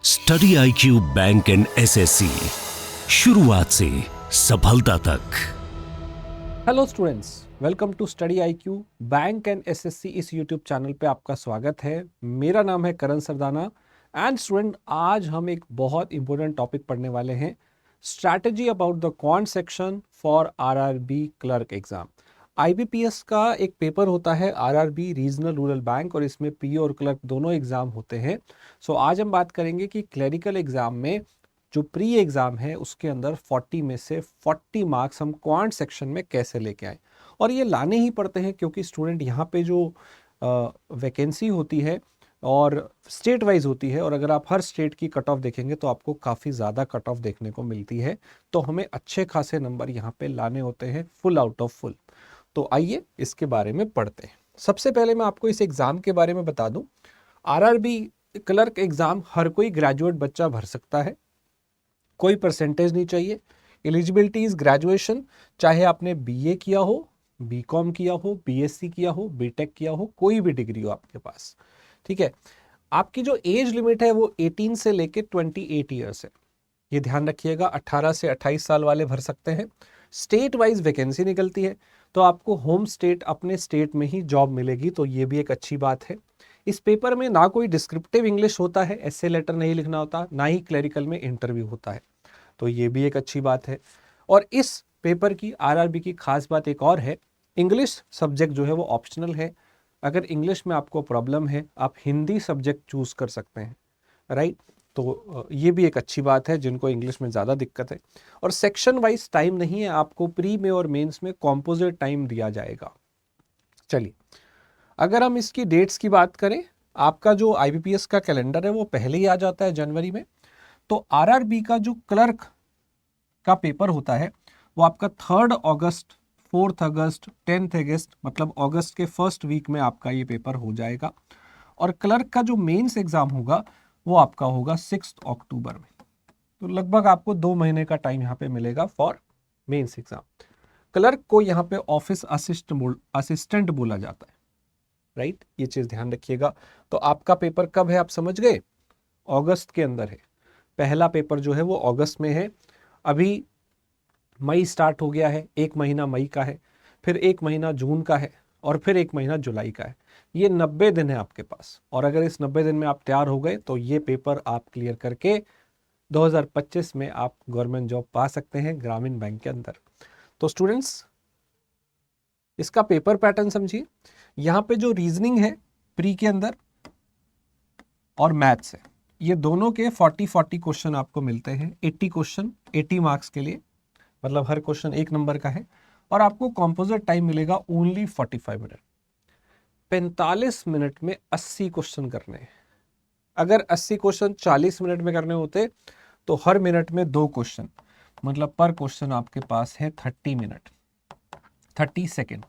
Study IQ bank and SSC, शुरुआत से सफलता तक। Hello students, welcome to study IQ bank and SSC। इस यूट्यूब चैनल पे आपका स्वागत है। मेरा नाम है करण सरदाना एंड स्टूडेंट, आज हम एक बहुत इंपॉर्टेंट टॉपिक पढ़ने वाले हैं, strategy about the quant section for RRB clerk exam. IBPS का एक पेपर होता है RRB रीजनल रूरल बैंक, और इसमें PO और क्लर्क दोनों एग्जाम होते हैं। सो आज हम बात करेंगे कि क्लरिकल एग्जाम में जो प्री एग्जाम है उसके अंदर 40 में से 40 मार्क्स हम क्वांट सेक्शन में कैसे लेके आए। और ये लाने ही पड़ते हैं क्योंकि स्टूडेंट यहाँ पे जो वैकेंसी होती है और स्टेट वाइज होती है, और अगर आप हर स्टेट की कट ऑफ देखेंगे तो आपको काफ़ी ज़्यादा कट ऑफ देखने को मिलती है। तो हमें अच्छे खासे नंबर यहाँ पे लाने होते हैं, फुल आउट ऑफ फुल। तो आइए इसके बारे में पढ़ते हैं। सबसे पहले मैं आपको इस एग्ज़ाम के बारे में बता दूं, RRB क्लर्क एग्ज़ाम हर कोई ग्रेजुएट बच्चा भर सकता है, कोई परसेंटेज नहीं चाहिए। एलिजिबिलिटी इज ग्रेजुएशन, चाहे आपने BA किया हो, BCom किया हो, BSc किया हो, BTech किया हो, कोई भी डिग्री हो आपके पास, ठीक है। आपकी जो एज लिमिट है वो 18 से लेके 28 ईयर्स है, ये ध्यान रखिएगा। 18 से 28 साल वाले भर सकते हैं। स्टेट वाइज वैकेंसी निकलती है, तो आपको होम स्टेट अपने स्टेट में ही जॉब मिलेगी, तो ये भी एक अच्छी बात है। इस पेपर में ना कोई डिस्क्रिप्टिव इंग्लिश होता है, ऐसे लेटर नहीं लिखना होता, ना ही क्लरिकल में इंटरव्यू होता है, तो ये भी एक अच्छी बात है। और इस पेपर की RRB की खास बात एक और है, इंग्लिश सब्जेक्ट जो है वो ऑप्शनल है। अगर इंग्लिश में आपको प्रॉब्लम है, आप हिंदी सब्जेक्ट चूज कर सकते हैं, राइट। तो ये भी एक अच्छी बात है जिनको इंग्लिश में ज़्यादा दिक्कत है। और सेक्शन वाइज टाइम नहीं है, आपको प्री में और मेंस में कॉम्पोजिट टाइम दिया जाएगा। चलिए, अगर हम इसकी डेट्स की बात करें, आपका जो IBPS का कैलेंडर है वो पहले ही आ जाता है जनवरी में। तो RRB का जो क्लर्क का पेपर होता है वो आपका 3 अगस्त, 4 अगस्त, 10 अगस्त, मतलब अगस्त के फर्स्ट वीक में आपका ये पेपर हो जाएगा। और क्लर्क का जो मेंस एग्जाम होगा वो आपका होगा 6 अक्टूबर में। तो लगभग आपको 2 महीने का टाइम यहाँ पे मिलेगा फॉर मेंस एग्जाम। क्लर्क को यहाँ पे ऑफिस असिस्टेंट बोला जाता है, राइट, ये चीज ध्यान रखिएगा। तो आपका पेपर कब है आप समझ गए, अगस्त के अंदर है। पहला पेपर जो है वो अगस्त में है। अभी मई स्टार्ट हो गया है, 1 महीना मई का है, फिर 1 महीना जून का है, और फिर 1 महीना जुलाई का है। ये 90 दिन है आपके पास, और अगर इस 90 दिन में आप तैयार हो गए तो ये पेपर आप क्लियर करके 2025 में आप गवर्नमेंट जॉब पा सकते हैं ग्रामीण बैंक के अंदर। तो स्टूडेंट्स, इसका पेपर पैटर्न समझिए। यहाँ पे जो रीजनिंग है प्री के अंदर और मैथ्स है, ये दोनों के 40 क्वेश्चन आपको मिलते हैं। 80 क्वेश्चन 80 मार्क्स के लिए, मतलब हर क्वेश्चन 1 नंबर का है। और आपको कॉम्पोजिट टाइम मिलेगा ओनली 45 मिनट। 45 मिनट में 80 क्वेश्चन करने हैं। अगर 80 क्वेश्चन 40 मिनट में करने होते तो हर मिनट में 2 क्वेश्चन, मतलब पर क्वेश्चन आपके पास है 30 मिनट, 30 सेकेंड,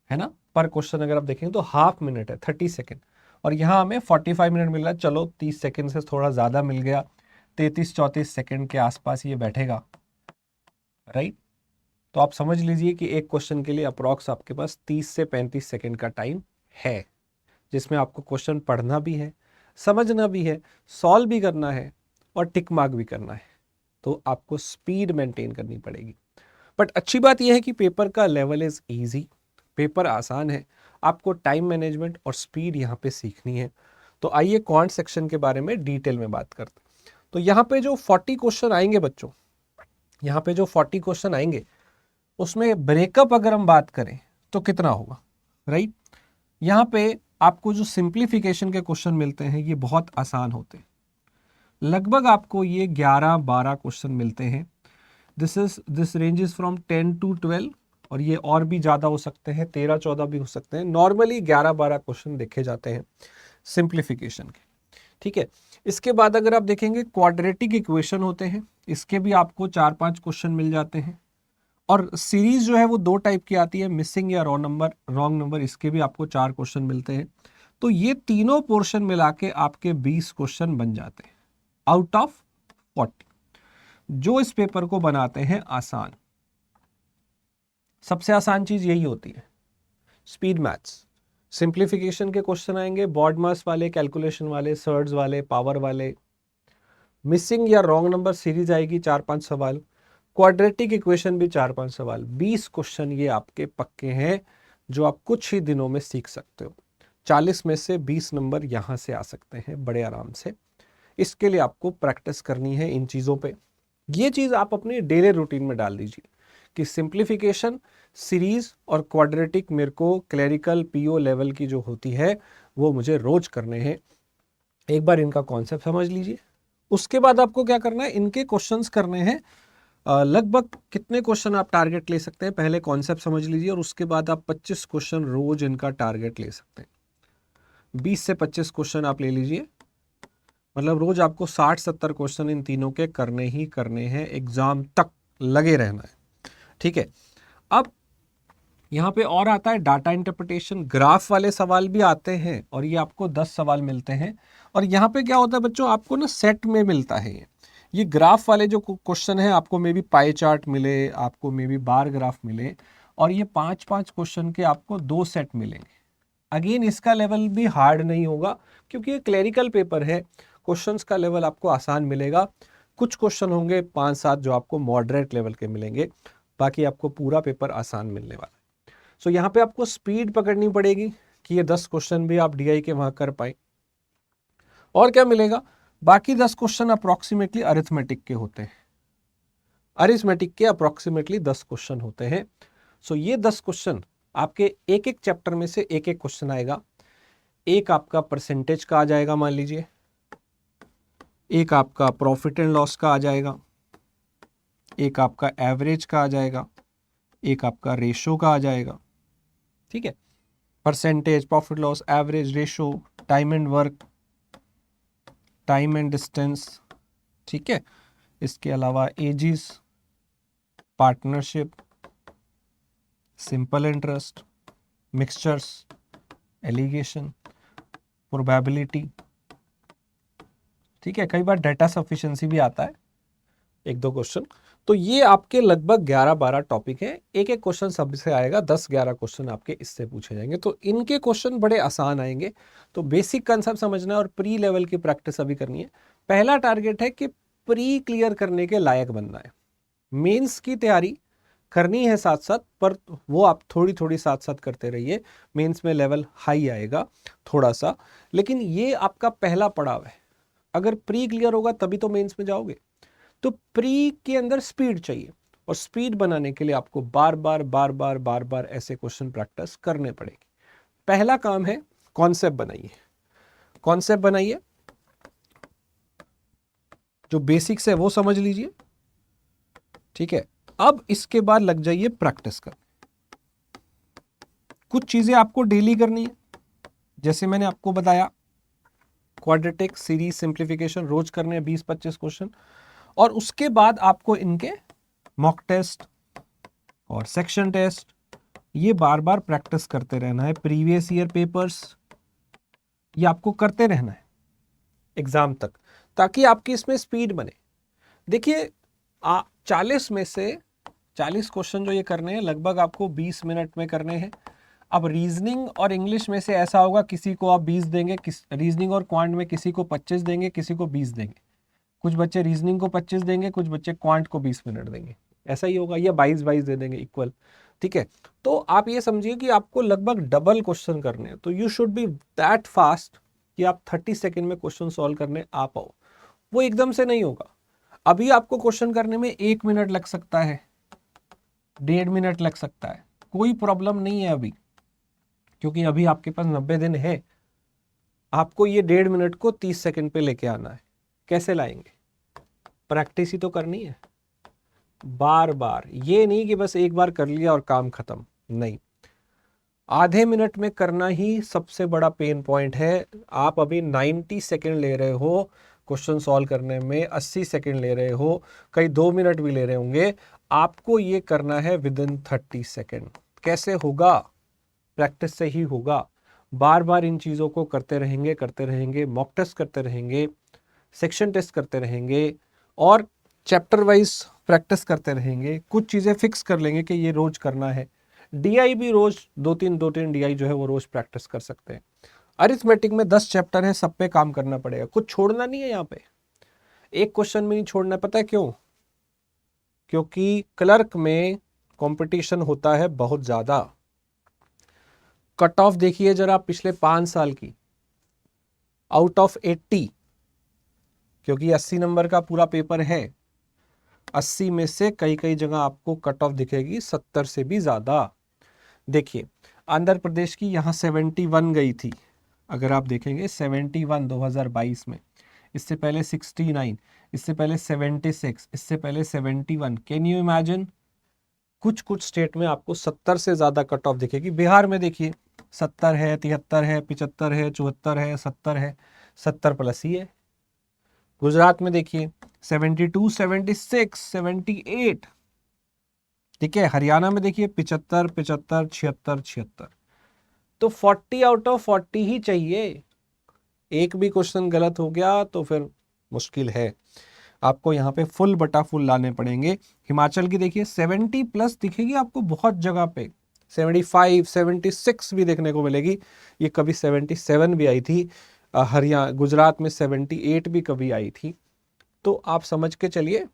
है ना। पर क्वेश्चन अगर आप देखेंगे तो हाफ मिनट है, 30 सेकेंड। और यहाँ हमें 45 मिनट मिल रहा है, चलो 30 सेकेंड से थोड़ा ज़्यादा मिल गया, 33-34 सेकेंड के आसपास ये बैठेगा, राइट। तो आप समझ लीजिए कि एक क्वेश्चन के लिए अप्रॉक्स आपके पास 30 से 35 सेकेंड का टाइम है, जिसमें आपको क्वेश्चन पढ़ना भी है, समझना भी है, सॉल्व भी करना है, और टिक मार्क भी करना है। तो आपको स्पीड मेंटेन करनी पड़ेगी। बट अच्छी बात यह है कि पेपर का लेवल इज इजी, पेपर आसान है। आपको टाइम मैनेजमेंट और स्पीड यहाँ पे सीखनी है। तो आइए क्वांट सेक्शन के बारे में डिटेल में बात करते हैं। तो यहाँ पे जो 40 क्वेश्चन आएंगे बच्चों, यहाँ पे जो 40 क्वेश्चन आएंगे उसमें ब्रेकअप अगर हम बात करें तो कितना होगा, राइट। यहाँ पे आपको जो सिंप्लीफिकेशन के क्वेश्चन मिलते हैं ये बहुत आसान होते हैं। लगभग आपको ये 11-12 क्वेश्चन मिलते हैं। This range is from 10 to 12, और ये और भी ज़्यादा हो सकते हैं, 13-14 भी हो सकते हैं। नॉर्मली 11-12 क्वेश्चन देखे जाते हैं सिंप्लीफिकेशन के, ठीक है। इसके बाद अगर आप देखेंगे क्वाड्रेटिक इक्वेशन होते हैं, इसके भी आपको 4-5 क्वेश्चन मिल जाते हैं। और सीरीज जो है वो 2 टाइप की आती है, मिसिंग या रॉन्ग नंबर, इसके भी आपको 4 क्वेश्चन मिलते हैं। तो ये तीनों पोर्शन मिला के आपके 20 क्वेश्चन बन जाते हैं आउट ऑफ 40, जो इस पेपर को बनाते हैं आसान। सबसे आसान चीज यही होती है, स्पीड मैथ्स। सिंप्लीफिकेशन के क्वेश्चन आएंगे, बॉड मास वाले, कैलकुलेशन वाले, सर्ड्स वाले, पावर वाले, मिसिंग या रॉन्ग नंबर सीरीज आएगी 4-5 सवाल, क्वाड्रेटिक इक्वेशन भी 4-5 सवाल। 20 क्वेश्चन ये आपके पक्के हैं जो आप कुछ ही दिनों में सीख सकते हो। 40 में से 20 नंबर यहाँ से आ सकते हैं बड़े आराम से। इसके लिए आपको प्रैक्टिस करनी है इन चीज़ों पे। ये चीज़ आप अपने डेली रूटीन में डाल दीजिए कि सिंप्लीफिकेशन, सीरीज और क्वाड्रेटिक मेरे को क्लरिकल पीओ लेवल की जो होती है वो मुझे रोज करने हैं। एक बार इनका कॉन्सेप्ट समझ लीजिए। उसके बाद आपको क्या करना है, इनके क्वेश्चंस करने हैं। लगभग कितने क्वेश्चन आप टारगेट ले सकते हैं, पहले कॉन्सेप्ट समझ लीजिए और उसके बाद आप 25 क्वेश्चन रोज इनका टारगेट ले सकते हैं। 20 से 25 क्वेश्चन आप ले लीजिए, मतलब रोज आपको 60-70 क्वेश्चन इन तीनों के करने ही करने हैं, एग्जाम तक लगे रहना है। ठीक है, अब यहाँ पे और आता है डाटा इंटरप्रिटेशन, ग्राफ वाले सवाल भी आते हैं और ये आपको 10 सवाल मिलते हैं। और यहाँ पे क्या होता है बच्चों, आपको ना सेट में मिलता है ये ग्राफ वाले जो क्वेश्चन है, आपको मे बी पाई चार्ट मिले, आपको मे बी बार ग्राफ मिले, और ये 5-5 क्वेश्चन के आपको 2 सेट मिलेंगे। अगेन इसका लेवल भी हार्ड नहीं होगा क्योंकि ये क्लरिकल पेपर है, क्वेश्चंस का लेवल आपको आसान मिलेगा। कुछ क्वेश्चन होंगे 5-7 जो आपको मॉडरेट लेवल के मिलेंगे, बाकी आपको पूरा पेपर आसान मिलने वाला है। सो यहाँ पे आपको स्पीड पकड़नी पड़ेगी कि ये 10 क्वेश्चन भी आप डीआई के वहां कर पाए। और क्या मिलेगा, बाकी 10 क्वेश्चन अप्रोक्सीमेटली अरिथमेटिक के होते हैं, अरिथमेटिक के अप्रोक्सीमेटली 10 क्वेश्चन होते हैं। सो ये 10 क्वेश्चन आपके एक एक चैप्टर में से एक एक क्वेश्चन आएगा। एक आपका परसेंटेज का आ जाएगा, मान लीजिए, एक आपका प्रॉफिट एंड लॉस का आ जाएगा, एक आपका एवरेज का आ जाएगा, एक आपका रेशो का आ जाएगा। ठीक है, percentage, profit loss, average, ratio, time and work, time and distance. ठीक है, इसके अलावा ages, partnership, simple interest, mixtures, alligation, probability. ठीक है, कई बार डेटा सफिशिएंसी भी आता है, 1-2 क्वेश्चन। तो ये आपके लगभग 11-12 टॉपिक है, एक एक क्वेश्चन सबसे आएगा, 10-11 क्वेश्चन आपके इससे पूछे जाएंगे। तो इनके क्वेश्चन बड़े आसान आएंगे। तो बेसिक कंसेप्ट समझना है और प्री लेवल की प्रैक्टिस अभी करनी है। पहला टारगेट है कि प्री क्लियर करने के लायक बनना है। मेंस की तैयारी करनी है साथ साथ, पर वो आप थोड़ी थोड़ी साथ साथ करते रहिए। मेंस में लेवल हाई आएगा थोड़ा सा, लेकिन ये आपका पहला पड़ाव है। अगर प्री क्लियर होगा तभी तो मेंस में जाओगे। तो प्री के अंदर स्पीड चाहिए, और स्पीड बनाने के लिए आपको बार बार ऐसे क्वेश्चन प्रैक्टिस करने पड़ेगी। पहला काम है कॉन्सेप्ट बनाइए, कॉन्सेप्ट बनाइए, जो बेसिक्स है वो समझ लीजिए। ठीक है, अब इसके बाद लग जाइए प्रैक्टिस कर। कुछ चीजें आपको डेली करनी है, जैसे मैंने आपको बताया, क्वाड्रेटिक, सीरीज, सिंप्लीफिकेशन रोज करने हैं 20-25 क्वेश्चन। और उसके बाद आपको इनके मॉक टेस्ट और सेक्शन टेस्ट ये बार बार प्रैक्टिस करते रहना है। प्रीवियस ईयर पेपर्स ये आपको करते रहना है एग्जाम तक, ताकि आपकी इसमें स्पीड बने। देखिए 40 में से 40 क्वेश्चन जो ये करने हैं, लगभग आपको 20 मिनट में करने हैं। अब रीजनिंग और इंग्लिश में से ऐसा होगा, किसी को आप 20 देंगे, रीजनिंग और क्वांट में किसी को 25 देंगे, किसी को 20 देंगे। कुछ बच्चे रीजनिंग को 25 देंगे, कुछ बच्चे क्वांट को 20 मिनट देंगे, ऐसा ही होगा, या 22-22 दे देंगे इक्वल। ठीक है, तो आप ये समझिए कि आपको लगभग डबल क्वेश्चन करने हैं। तो you should be that fast कि आप 30 सेकेंड में क्वेश्चन सॉल्व करने आ पाओ। वो एकदम से नहीं होगा। अभी आपको क्वेश्चन करने में 1 मिनट लग सकता है, 1.5 मिनट लग सकता है, कोई प्रॉब्लम नहीं है अभी, क्योंकि अभी आपके पास 90 दिन है। आपको ये 1.5 मिनट को 30 सेकेंड पे लेके आना है। कैसे लाएंगे? प्रैक्टिस ही तो करनी है बार बार। ये नहीं कि बस एक बार कर लिया और काम खत्म, नहीं, आधे मिनट में करना ही सबसे बड़ा पेन पॉइंट है। आप अभी 90 सेकेंड ले रहे हो क्वेश्चन सॉल्व करने में, 80 सेकेंड ले रहे हो, कई 2 मिनट भी ले रहे होंगे। आपको ये करना है विद इन 30 सेकेंड। कैसे होगा? प्रैक्टिस से ही होगा। बार बार इन चीज़ों को करते रहेंगे, मॉक टेस्ट करते रहेंगे, सेक्शन टेस्ट करते रहेंगे, और चैप्टर वाइज प्रैक्टिस करते रहेंगे। कुछ चीज़ें फिक्स कर लेंगे कि ये रोज करना है। डीआई भी रोज दो तीन डीआई जो है वो रोज प्रैक्टिस कर सकते हैं। अरिथमेटिक में 10 चैप्टर है, सब पे काम करना पड़ेगा, कुछ छोड़ना नहीं है यहाँ पे, एक क्वेश्चन भी नहीं छोड़ना है। पता है क्यों? क्योंकि क्लर्क में कंपटीशन होता है बहुत ज्यादा। कट ऑफ देखिए जरा पिछले 5 साल की, आउट ऑफ 80, क्योंकि 80 नंबर का पूरा पेपर है, 80 में से कई कई जगह आपको कट ऑफ दिखेगी 70 से भी ज्यादा। देखिए आंध्र प्रदेश की यहाँ 71 गई थी, अगर आप देखेंगे 71 2022 में, इससे पहले 69, इससे पहले 76, इससे पहले 71। Can you imagine? कुछ कुछ स्टेट में आपको 70 से ज्यादा कट ऑफ दिखेगी। बिहार में देखिए 70 है, 73 है, 75 है, 74 है, 70 है, 70 प्लस ही है। गुजरात में देखिए 72, 76, 78, ठीक है। हरियाणा में देखिए 75, 75, 76, 76। तो 40 आउट ऑफ 40 ही चाहिए। एक भी क्वेश्चन गलत हो गया तो फिर मुश्किल है, आपको यहाँ पे फुल बटा फुल लाने पड़ेंगे। हिमाचल की देखिए 70 प्लस दिखेगी आपको बहुत जगह पे, 75, 76 भी देखने को मिलेगी। ये कभी 77 भी आई थी। हरियाणा गुजरात में 78 भी कभी आई थी। तो आप समझ के चलिए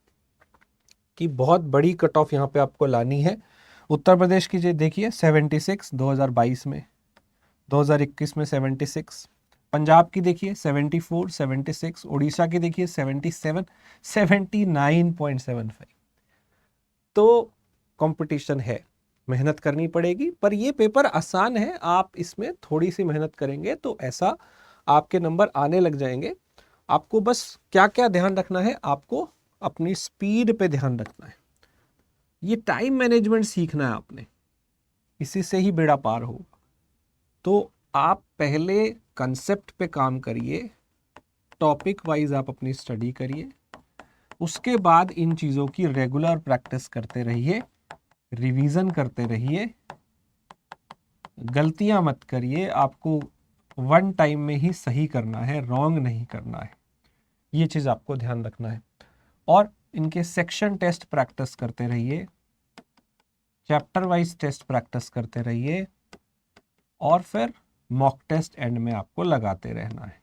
कि बहुत बड़ी कट ऑफ यहाँ पे आपको लानी है। उत्तर प्रदेश की देखिए 76 2022 में, 2021 में 76, पंजाब की देखिए 74, 76, उड़ीसा की देखिए 77, 79.75। तो कंपटीशन है, मेहनत करनी पड़ेगी, पर ये पेपर आसान है। आप इसमें थोड़ी सी मेहनत करेंगे तो ऐसा आपके नंबर आने लग जाएंगे। आपको बस क्या क्या ध्यान रखना है, आपको अपनी स्पीड पे ध्यान रखना है, ये टाइम मैनेजमेंट सीखना है आपने, इसी से ही बेड़ा पार होगा। तो आप पहले कंसेप्ट पे काम करिए, टॉपिक वाइज आप अपनी स्टडी करिए, उसके बाद इन चीज़ों की रेगुलर प्रैक्टिस करते रहिए, रिवीजन करते रहिए, गलतियां मत करिए। आपको वन टाइम में ही सही करना है, रॉन्ग नहीं करना है, ये चीज़ आपको ध्यान रखना है। और इनके सेक्शन टेस्ट प्रैक्टिस करते रहिए, चैप्टर वाइज टेस्ट प्रैक्टिस करते रहिए, और फिर मॉक टेस्ट एंड में आपको लगाते रहना है,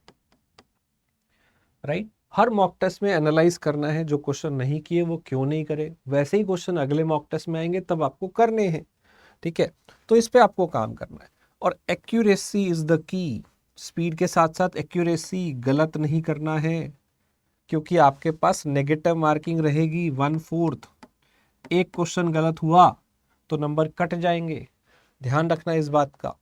राइट। हर मॉक टेस्ट में एनालाइज करना है, जो क्वेश्चन नहीं किए वो क्यों नहीं करे, वैसे ही क्वेश्चन अगले मॉक टेस्ट में आएंगे तब आपको करने हैं, ठीक है। तो इस पे आपको काम करना है। और accuracy is the key, speed के साथ साथ एक्यूरेसी, गलत नहीं करना है, क्योंकि आपके पास नेगेटिव मार्किंग रहेगी 1/4। एक क्वेश्चन गलत हुआ तो नंबर कट जाएंगे, ध्यान रखना इस बात का।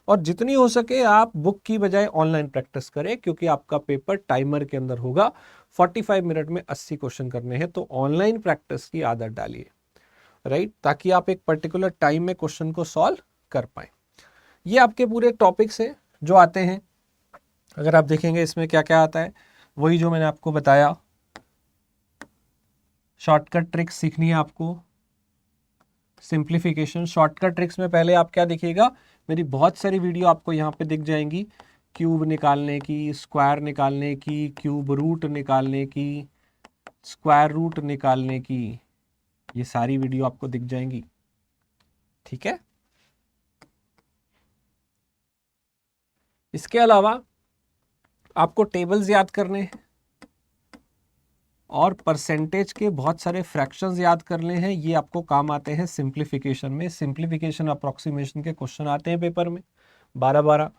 और जितनी हो सके आप बुक की बजाय ऑनलाइन प्रैक्टिस करें, क्योंकि आपका पेपर टाइमर के अंदर होगा, 45 मिनट में 80 क्वेश्चन करने हैं। तो ऑनलाइन प्रैक्टिस की आदत डालिए, राइट, ताकि आप एक पर्टिकुलर टाइम में क्वेश्चन को सॉल्व कर पाए। ये आपके पूरे टॉपिक्स हैं जो आते हैं। अगर आप देखेंगे इसमें क्या क्या आता है, वही जो मैंने आपको बताया, शॉर्टकट ट्रिक्स सीखनी है आपको, सिंप्लीफिकेशन। शॉर्टकट ट्रिक्स में पहले आप क्या देखिएगा, मेरी बहुत सारी वीडियो आपको यहाँ पे दिख जाएंगी, क्यूब निकालने की, स्क्वायर निकालने की, क्यूब रूट निकालने की, स्क्वायर रूट निकालने की, ये सारी वीडियो आपको दिख जाएंगी, ठीक है। इसके अलावा आपको टेबल्स याद करने हैं और परसेंटेज के बहुत सारे फ्रैक्शंस याद करने हैं, ये आपको काम आते हैं सिंप्लीफिकेशन में। सिंप्लीफिकेशन अप्रोक्सीमेशन के क्वेश्चन आते हैं पेपर में 12-12।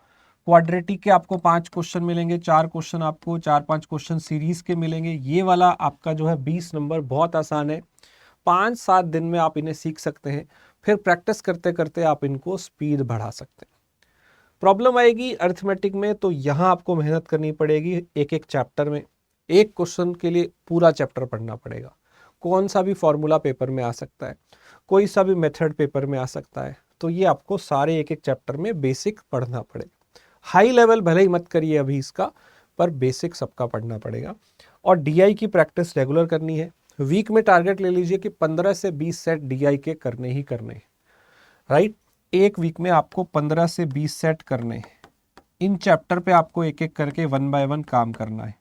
क्वाड्रेटिक के आपको 5 क्वेश्चन मिलेंगे, 4 क्वेश्चन आपको 4-5 क्वेश्चन सीरीज के मिलेंगे। ये वाला आपका जो है 20 नंबर बहुत आसान है, 5-7 दिन में आप इन्हें सीख सकते हैं। फिर प्रैक्टिस करते करते आप इनको स्पीड बढ़ा सकते हैं। प्रॉब्लम आएगी अरिथमेटिक में, तो यहाँ आपको मेहनत करनी पड़ेगी, एक एक चैप्टर में, एक क्वेश्चन के लिए पूरा चैप्टर पढ़ना पड़ेगा। कौन सा भी फॉर्मूला पेपर में आ सकता है, कोई सा भी मेथड पेपर में आ सकता है, तो ये आपको सारे एक एक चैप्टर में बेसिक पढ़ना पड़ेगा। हाई लेवल भले ही मत करिए अभी इसका, पर बेसिक सबका पढ़ना पड़ेगा। और डीआई की प्रैक्टिस रेगुलर करनी है। वीक में टारगेट ले लीजिए कि 15 से 20 सेट डीआई के करने ही करने हैं, राइट। एक वीक में आपको 15 से 20 सेट करने हैं। इन चैप्टर पे आपको एक एक करके 1 बाय 1 काम करना है,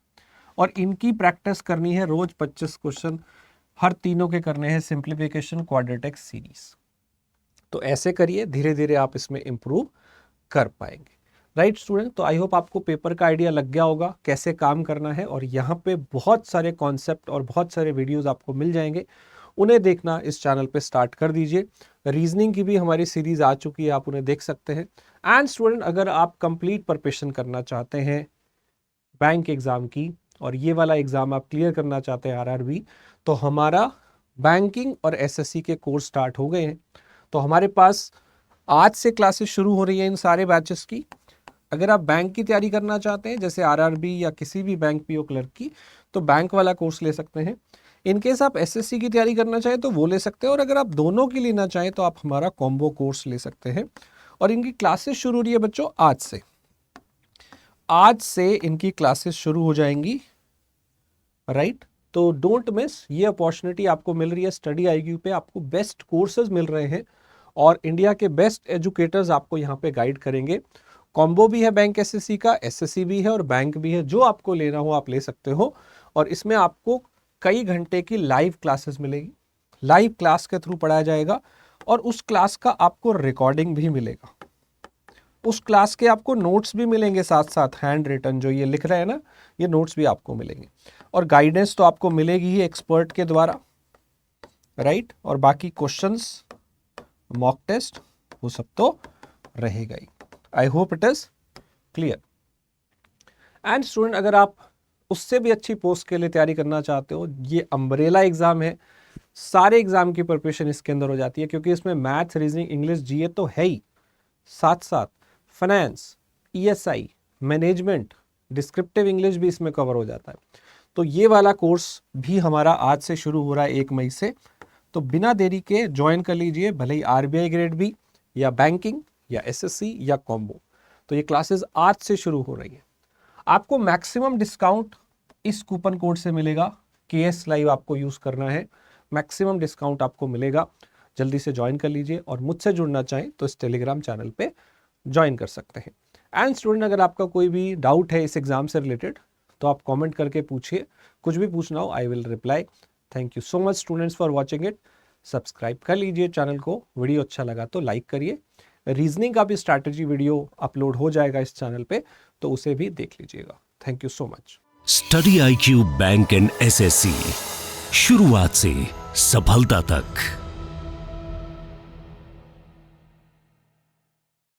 और इनकी प्रैक्टिस करनी है रोज 25 क्वेश्चन, हर तीनों के करने हैं, सिंप्लीफिकेशन, क्वाड्रेटिक, सीरीज। तो ऐसे करिए, धीरे धीरे आप इसमें इम्प्रूव कर पाएंगे। राइट स्टूडेंट, तो आई होप आपको पेपर का आइडिया लग गया होगा कैसे काम करना है, और यहाँ पे बहुत सारे कॉन्सेप्ट और बहुत सारे वीडियोस आपको मिल जाएंगे, उन्हें देखना इस चैनल पे स्टार्ट कर दीजिए। रीजनिंग की भी हमारी सीरीज आ चुकी है, आप उन्हें देख सकते हैं। एंड स्टूडेंट, अगर आप कंप्लीट प्रिपरेशन करना चाहते हैं बैंक एग्जाम की, और ये वाला एग्जाम आप क्लियर करना चाहते हैं आरआरबी, तो हमारा बैंकिंग और एसएससी के कोर्स स्टार्ट हो गए हैं। तो हमारे पास आज से क्लासेस शुरू हो रही है इन सारे बैचेस की। अगर आप बैंक की तैयारी करना चाहते हैं, जैसे आरआरबी या किसी भी बैंक पीओ क्लर्क की, तो बैंक वाला कोर्स ले सकते हैं। इनकेस आप एसएससी की तैयारी करना चाहें तो वो ले सकते हैं, और अगर आप दोनों की लेना चाहें तो आप हमारा कॉम्बो कोर्स ले सकते हैं। और इनकी क्लासेस शुरू हो रही है बच्चों आज से इनकी क्लासेस शुरू हो जाएंगी। राइट, तो डोंट मिस, ये अपॉर्चुनिटी आपको मिल रही है। स्टडी आईक्यू पे आपको बेस्ट कोर्सेज मिल रहे हैं, और इंडिया के बेस्ट एजुकेटर्स आपको यहाँ पे गाइड करेंगे। कॉम्बो भी है बैंक एसएससी का, एसएससी भी है और बैंक भी है, जो आपको लेना हो आप ले सकते हो। और इसमें आपको कई घंटे की लाइव क्लासेस मिलेगी, लाइव क्लास के थ्रू पढ़ाया जाएगा, और उस क्लास का आपको रिकॉर्डिंग भी मिलेगा। उस क्लास के आपको नोट्स भी मिलेंगे साथ साथ, हैंड रिटन जो ये लिख रहे हैं ना, ये नोट्स भी आपको मिलेंगे। और गाइडेंस तो आपको मिलेगी ही एक्सपर्ट के द्वारा। राइट, और बाकी क्वेश्चंस, मॉक टेस्ट, वो सब तो रहेगा ही। I hope it is clear. And student, अगर आप उससे भी अच्छी पोस्ट के लिए तैयारी करना चाहते हो, ये अम्ब्रेला एग्जाम है, सारे एग्जाम की प्रिपरेशन इसके अंदर हो जाती है, क्योंकि इसमें मैथ्स, रीजनिंग, इंग्लिश, जीए तो है ही, साथ साथ finance, ESI, management, descriptive English भी इसमें कवर हो जाता है। तो ये वाला कोर्स भी हमारा आज से शुरू हो रहा है 1 मई से। तो बिना देरी के ज्वाइन कर लीजिए, भले ही आरबीआई ग्रेड बी या बैंकिंग या एसएससी या कॉम्बो। तो ये क्लासेस आज से शुरू हो रही है। आपको मैक्सिमम डिस्काउंट इस कूपन कोड से मिलेगा, केएस लाइव आपको यूज करना है, मैक्सिमम डिस्काउंट आपको मिलेगा। जल्दी से ज्वाइन कर लीजिए, और मुझसे जुड़ना चाहें तो इस टेलीग्राम चैनल पे ज्वाइन कर सकते हैं। एंड स्टूडेंट, अगर आपका कोई भी डाउट है इस एग्जाम से रिलेटेड, तो आप कमेंट करके पूछिए, कुछ भी पूछना हो I will reply. Thank you so much students for watching it. Subscribe कर लीजिए चैनल को, वीडियो अच्छा लगा तो लाइक करिए। रीजनिंग का भी स्ट्रैटेजी वीडियो अपलोड हो जाएगा इस चैनल पे, तो उसे भी देख लीजिएगा। Thank you so much. Study IQ bank and SSC, शुरुआत से सफलता तक।